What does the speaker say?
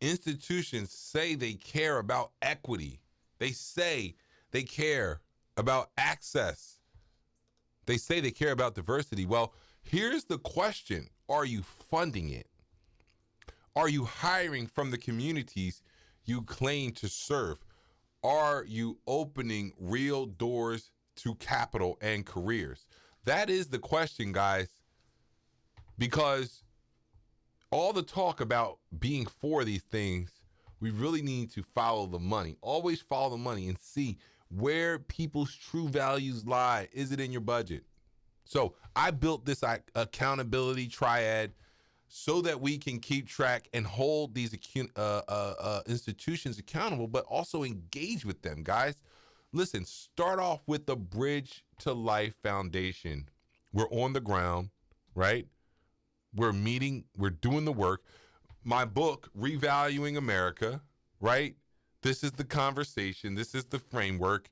institutions say they care about equity. They say they care about access. They say they care about diversity. Well, here's the question. Are you funding it? Are you hiring from the communities you claim to serve? Are you opening real doors to capital and careers? That is the question, guys, because all the talk about being for these things, we really need to follow the money. Always follow the money and see where people's true values lie. Is it in your budget? So I built this accountability triad so that we can keep track and hold these institutions accountable, but also engage with them, guys. Listen, start off with the Bridge to Life Foundation. We're on the ground, right? We're meeting, we're doing the work. My book, Revaluing America, right? This is the conversation. This is the framework.